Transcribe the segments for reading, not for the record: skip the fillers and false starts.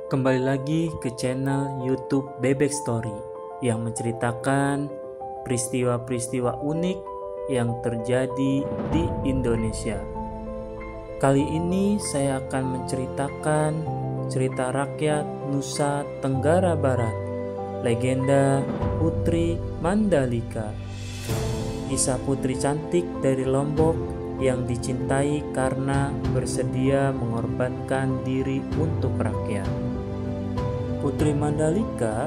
Kembali lagi ke channel YouTube Bebek Story yang menceritakan peristiwa-peristiwa unik yang terjadi di Indonesia. Kali ini saya akan menceritakan cerita rakyat Nusa Tenggara Barat, legenda Putri Mandalika. Kisah putri cantik dari Lombok yang dicintai karena bersedia mengorbankan diri untuk rakyat. Putri Mandalika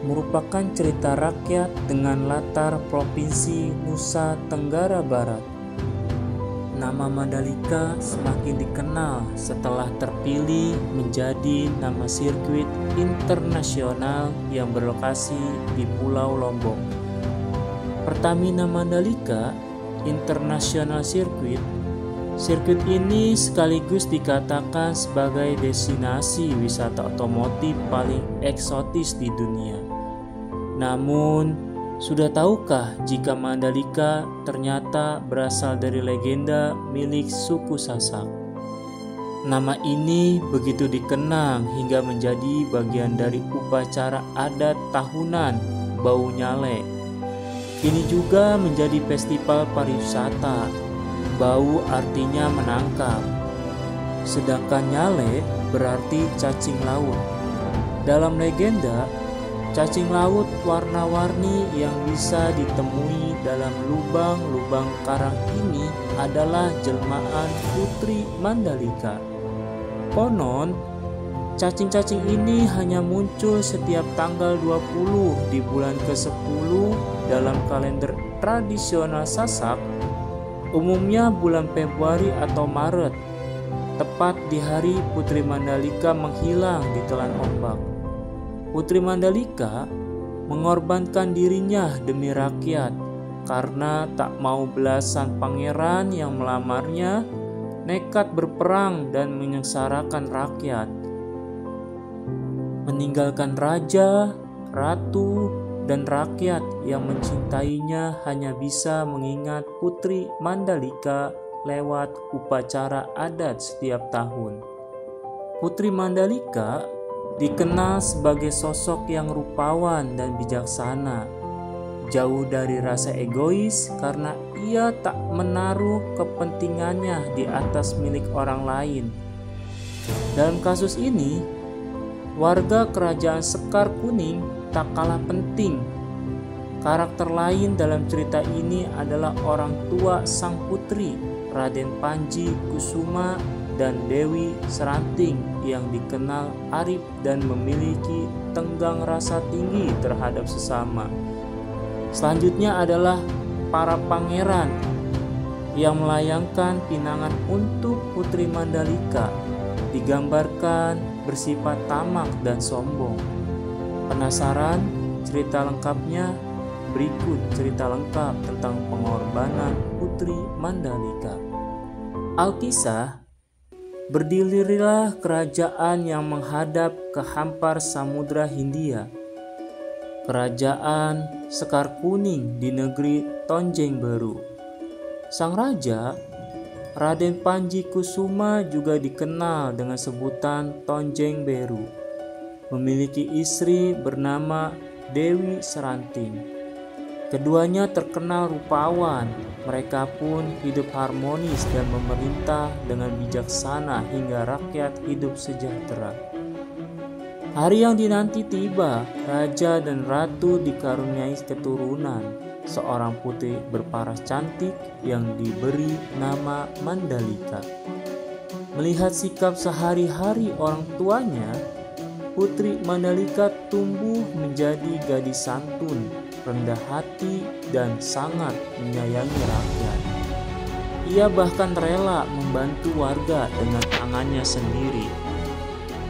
merupakan cerita rakyat dengan latar provinsi Nusa Tenggara Barat. Nama Mandalika semakin dikenal setelah terpilih menjadi nama sirkuit internasional yang berlokasi di Pulau Lombok. Pertamina Mandalika International Circuit. Sirkuit ini sekaligus dikatakan sebagai destinasi wisata otomotif paling eksotis di dunia. Namun, sudah tahukah jika Mandalika ternyata berasal dari legenda milik suku Sasak? Nama ini begitu dikenang hingga menjadi bagian dari upacara adat tahunan Bau Nyale. Ini juga menjadi festival pariwisata. Bau artinya menangkap, sedangkan nyale berarti cacing laut. Dalam legenda, cacing laut warna-warni yang bisa ditemui dalam lubang-lubang karang ini adalah jelmaan Putri Mandalika. Konon, cacing-cacing ini hanya muncul setiap tanggal 20 di bulan ke-10 dalam kalender tradisional Sasak, umumnya bulan Februari atau Maret, tepat di hari Putri Mandalika menghilang di telan ombak. Putri Mandalika mengorbankan dirinya demi rakyat karena tak mau belasan pangeran yang melamarnya nekat berperang dan menyengsarakan rakyat. Meninggalkan raja, ratu, dan rakyat yang mencintainya hanya bisa mengingat Putri Mandalika lewat upacara adat setiap tahun. Putri Mandalika dikenal sebagai sosok yang rupawan dan bijaksana, jauh dari rasa egois karena ia tak menaruh kepentingannya di atas milik orang lain. Dalam kasus ini, warga kerajaan Sekar Kuning tak kalah penting. Karakter lain dalam cerita ini adalah orang tua sang putri, Raden Panji Kusuma dan Dewi Seranting, yang dikenal arif dan memiliki tenggang rasa tinggi terhadap sesama. Selanjutnya adalah para pangeran yang melayangkan pinangan untuk Putri Mandalika, digambarkan bersifat tamak dan sombong. Penasaran cerita lengkapnya? Berikut cerita lengkap tentang pengorbanan Putri Mandalika. Alkisah, berdirilah kerajaan yang menghadap ke hampar Samudra Hindia. Kerajaan Sekar Kuning di negeri Tonjeng Beru. Sang raja, Raden Panji Kusuma, juga dikenal dengan sebutan Tonjeng Beru, memiliki istri bernama Dewi Seranting. Keduanya terkenal rupawan. Mereka pun hidup harmonis dan memerintah dengan bijaksana hingga rakyat hidup sejahtera. Hari yang dinanti tiba. Raja dan ratu dikaruniai keturunan, seorang putri berparas cantik yang diberi nama Mandalika. Melihat sikap sehari-hari orang tuanya, Putri Mandalika tumbuh menjadi gadis santun, rendah hati, dan sangat menyayangi rakyat. Ia bahkan rela membantu warga dengan tangannya sendiri,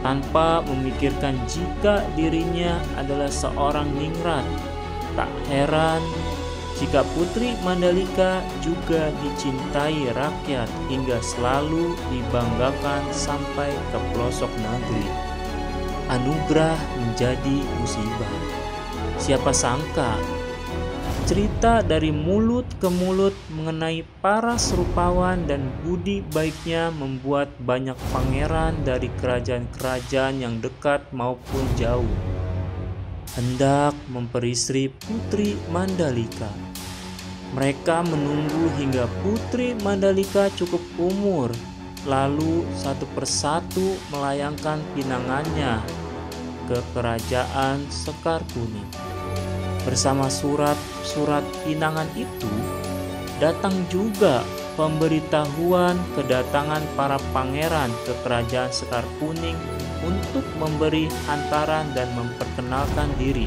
tanpa memikirkan jika dirinya adalah seorang ningrat. Tak heran jika Putri Mandalika juga dicintai rakyat hingga selalu dibanggakan sampai ke pelosok negeri. Anugerah menjadi musibah. Siapa sangka bercerita dari mulut ke mulut mengenai paras rupawan dan budi baiknya membuat banyak pangeran dari kerajaan-kerajaan yang dekat maupun jauh hendak memperistri Putri Mandalika. Mereka menunggu hingga Putri Mandalika cukup umur, lalu satu persatu melayangkan pinangannya ke kerajaan Sekar Kuning. Bersama surat-surat pinangan itu, datang juga pemberitahuan kedatangan para pangeran ke kerajaan Sekar Kuning untuk memberi hantaran dan memperkenalkan diri.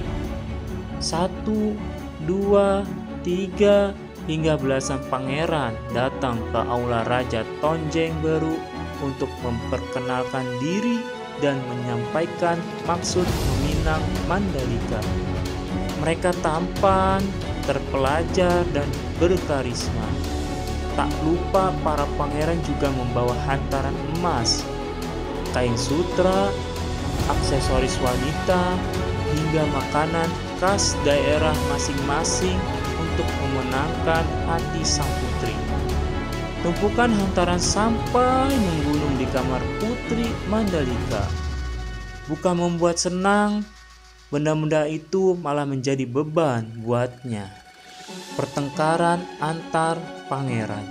1, 2, 3, hingga belasan pangeran datang ke aula Raja Tonjeng Beru untuk memperkenalkan diri dan menyampaikan maksud meminang Mandalika. Mereka tampan, terpelajar, dan berkarisma. Tak lupa para pangeran juga membawa hantaran emas, kain sutra, aksesoris wanita, hingga makanan khas daerah masing-masing untuk memenangkan hati sang putri. Tumpukan hantaran sampai menggunung di kamar Putri Mandalika. Bukan membuat senang, benda-benda itu malah menjadi beban buatnya. Pertengkaran antar pangeran.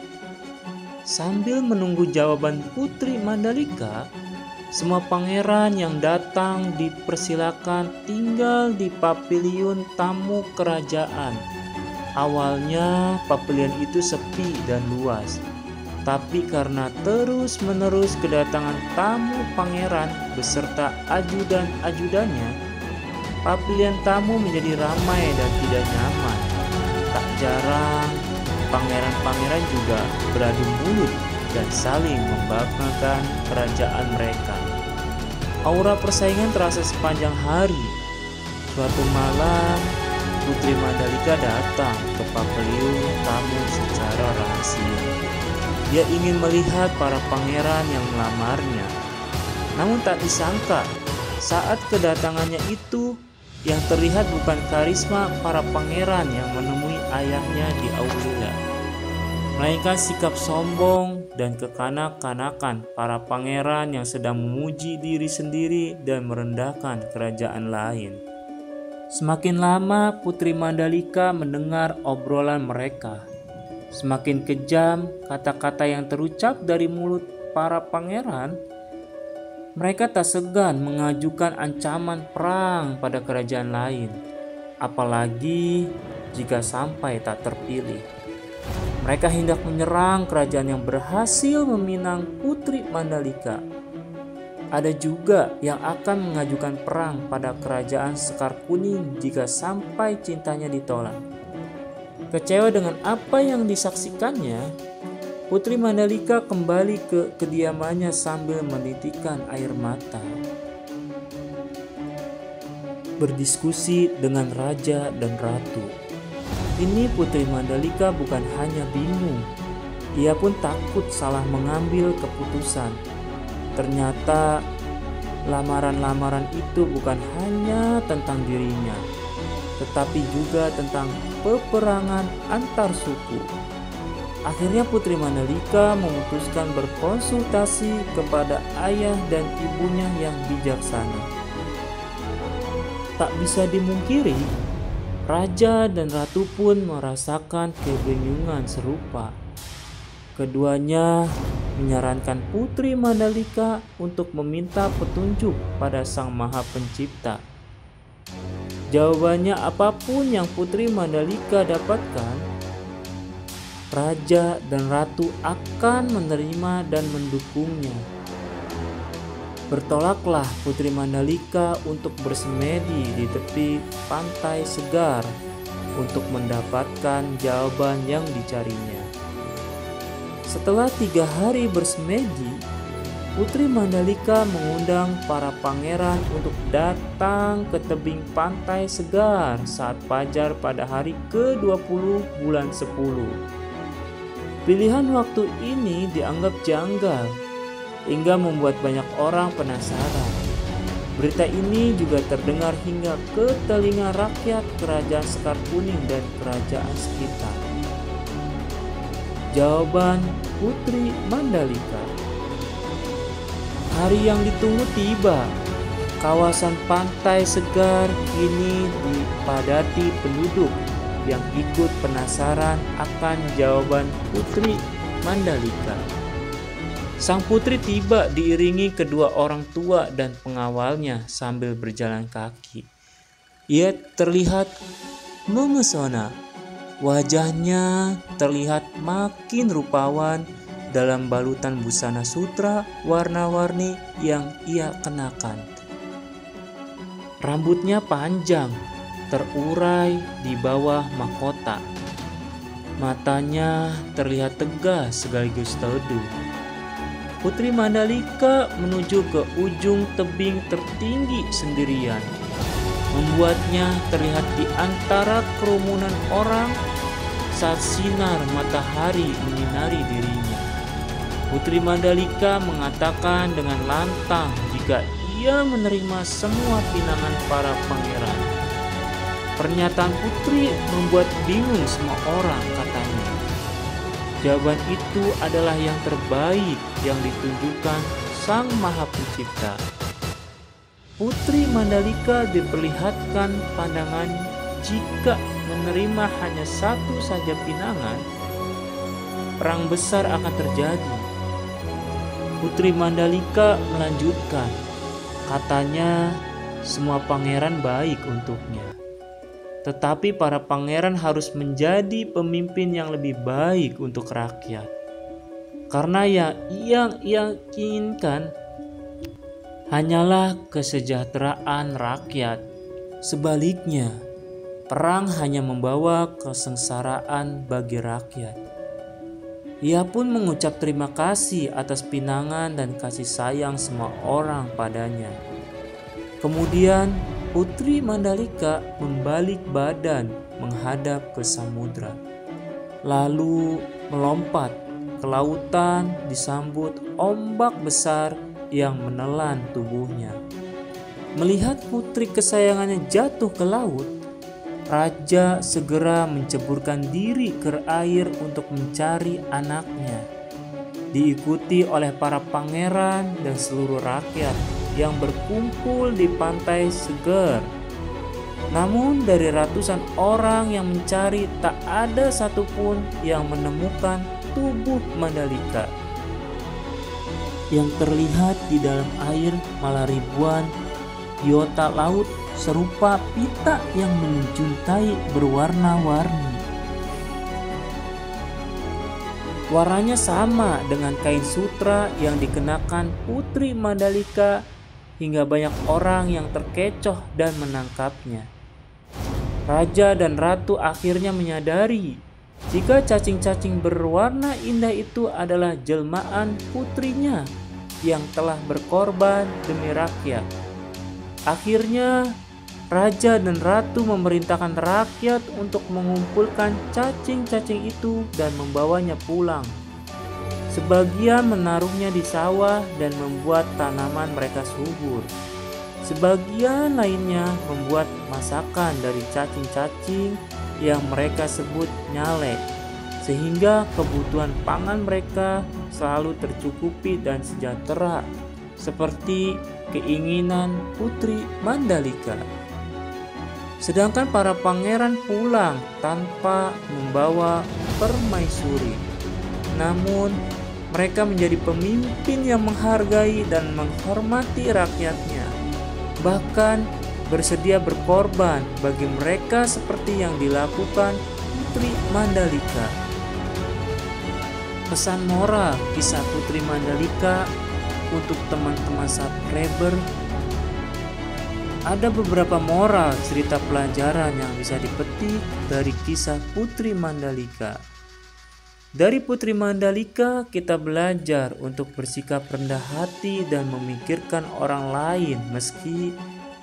Sambil menunggu jawaban Putri Mandalika, semua pangeran yang datang dipersilakan tinggal di paviliun tamu kerajaan. Awalnya paviliun itu sepi dan luas, tapi karena terus-menerus kedatangan tamu pangeran beserta ajudan-ajudannya, paviliun tamu menjadi ramai dan tidak nyaman. Tak jarang pangeran-pangeran juga beradu mulut dan saling membanggakan kerajaan mereka. Aura persaingan terasa sepanjang hari. Suatu malam, Putri Mandalika datang ke paviliun tamu secara rahasia. Dia ingin melihat para pangeran yang melamarnya. Namun tak disangka, saat kedatangannya itu, yang terlihat bukan karisma para pangeran yang menemui ayahnya di aula, melainkan sikap sombong dan kekanak-kanakan para pangeran yang sedang memuji diri sendiri dan merendahkan kerajaan lain. Semakin lama Putri Mandalika mendengar obrolan mereka, semakin kejam kata-kata yang terucap dari mulut para pangeran. Mereka tak segan mengajukan ancaman perang pada kerajaan lain, apalagi jika sampai tak terpilih. Mereka hendak menyerang kerajaan yang berhasil meminang Putri Mandalika. Ada juga yang akan mengajukan perang pada kerajaan Sekar Kuning jika sampai cintanya ditolak. Kecewa dengan apa yang disaksikannya, Putri Mandalika kembali ke kediamannya sambil menitikkan air mata. Berdiskusi dengan raja dan ratu. Ini Putri Mandalika bukan hanya bingung, ia pun takut salah mengambil keputusan. Ternyata lamaran-lamaran itu bukan hanya tentang dirinya, tetapi juga tentang peperangan antar suku. Akhirnya Putri Mandalika memutuskan berkonsultasi kepada ayah dan ibunya yang bijaksana. Tak bisa dimungkiri, raja dan ratu pun merasakan kebingungan serupa. Keduanya menyarankan Putri Mandalika untuk meminta petunjuk pada Sang Maha Pencipta. Jawabannya apapun yang Putri Mandalika dapatkan, raja dan ratu akan menerima dan mendukungnya. Bertolaklah Putri Mandalika untuk bersemedi di tepi pantai segar untuk mendapatkan jawaban yang dicarinya. Setelah 3 hari bersemedi, Putri Mandalika mengundang para pangeran untuk datang ke tebing pantai segar saat fajar pada hari ke-20 bulan 10. Pilihan waktu ini dianggap janggal hingga membuat banyak orang penasaran. Berita ini juga terdengar hingga ke telinga rakyat Kerajaan Sekar Kuning dan kerajaan sekitar. Jawaban Putri Mandalika. Hari yang ditunggu tiba. Kawasan pantai segar kini dipadati penduduk yang ikut penasaran akan jawaban Putri Mandalika. Sang putri tiba diiringi kedua orang tua dan pengawalnya sambil berjalan kaki. Ia terlihat memesona. Wajahnya terlihat makin rupawan dalam balutan busana sutra warna-warni yang ia kenakan. Rambutnya panjang, terurai di bawah mahkota. Matanya terlihat tegas sekaligus teduh. Putri Mandalika menuju ke ujung tebing tertinggi sendirian, membuatnya terlihat di antara kerumunan orang saat sinar matahari menyinari dirinya. Putri Mandalika mengatakan dengan lantang jika ia menerima semua pinangan para pangeran. Pernyataan putri membuat bingung semua orang, katanya. Jawaban itu adalah yang terbaik yang ditunjukkan Sang Maha Pencipta. Putri Mandalika diperlihatkan pandangan jika menerima hanya satu saja pinangan, perang besar akan terjadi. Putri Mandalika melanjutkan, katanya semua pangeran baik untuknya. Tetapi para pangeran harus menjadi pemimpin yang lebih baik untuk rakyat. Karena yang ia inginkan hanyalah kesejahteraan rakyat. Sebaliknya, perang hanya membawa kesengsaraan bagi rakyat. Ia pun mengucap terima kasih atas pinangan dan kasih sayang semua orang padanya. Kemudian Putri Mandalika membalik badan menghadap ke samudra, lalu melompat ke lautan disambut ombak besar yang menelan tubuhnya. Melihat putri kesayangannya jatuh ke laut, raja segera menceburkan diri ke air untuk mencari anaknya, diikuti oleh para pangeran dan seluruh rakyat yang berkumpul di pantai segar. Namun dari ratusan orang yang mencari, tak ada satupun yang menemukan tubuh Mandalika. Yang terlihat di dalam air malah ribuan biota laut serupa pita yang menjuntai berwarna-warni. Warnanya sama dengan kain sutra yang dikenakan Putri Mandalika, hingga banyak orang yang terkecoh dan menangkapnya. Raja dan ratu akhirnya menyadari jika cacing-cacing berwarna indah itu adalah jelmaan putrinya yang telah berkorban demi rakyat. Akhirnya raja dan ratu memerintahkan rakyat untuk mengumpulkan cacing-cacing itu dan membawanya pulang. Sebagian menaruhnya di sawah dan membuat tanaman mereka subur. Sebagian lainnya membuat masakan dari cacing-cacing yang mereka sebut nyalek, sehingga kebutuhan pangan mereka selalu tercukupi dan sejahtera, seperti keinginan Putri Mandalika. Sedangkan para pangeran pulang tanpa membawa permaisuri. Namun mereka menjadi pemimpin yang menghargai dan menghormati rakyatnya, bahkan bersedia berkorban bagi mereka seperti yang dilakukan Putri Mandalika. Pesan moral kisah Putri Mandalika untuk teman-teman subscriber: ada beberapa moral cerita pelajaran yang bisa dipetik dari kisah Putri Mandalika. Dari Putri Mandalika kita belajar untuk bersikap rendah hati dan memikirkan orang lain meski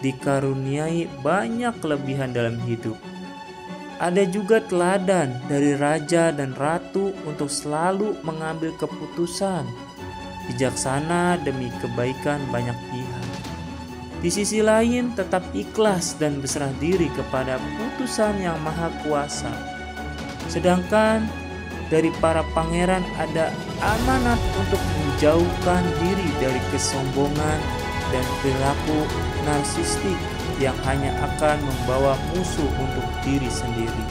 dikaruniai banyak kelebihan dalam hidup. Ada juga teladan dari raja dan ratu untuk selalu mengambil keputusan bijaksana demi kebaikan banyak pihak. Di sisi lain, tetap ikhlas dan berserah diri kepada putusan yang maha kuasa. Sedangkan dari para pangeran ada amanat untuk menjauhkan diri dari kesombongan dan perilaku narsistik yang hanya akan membawa musuh untuk diri sendiri.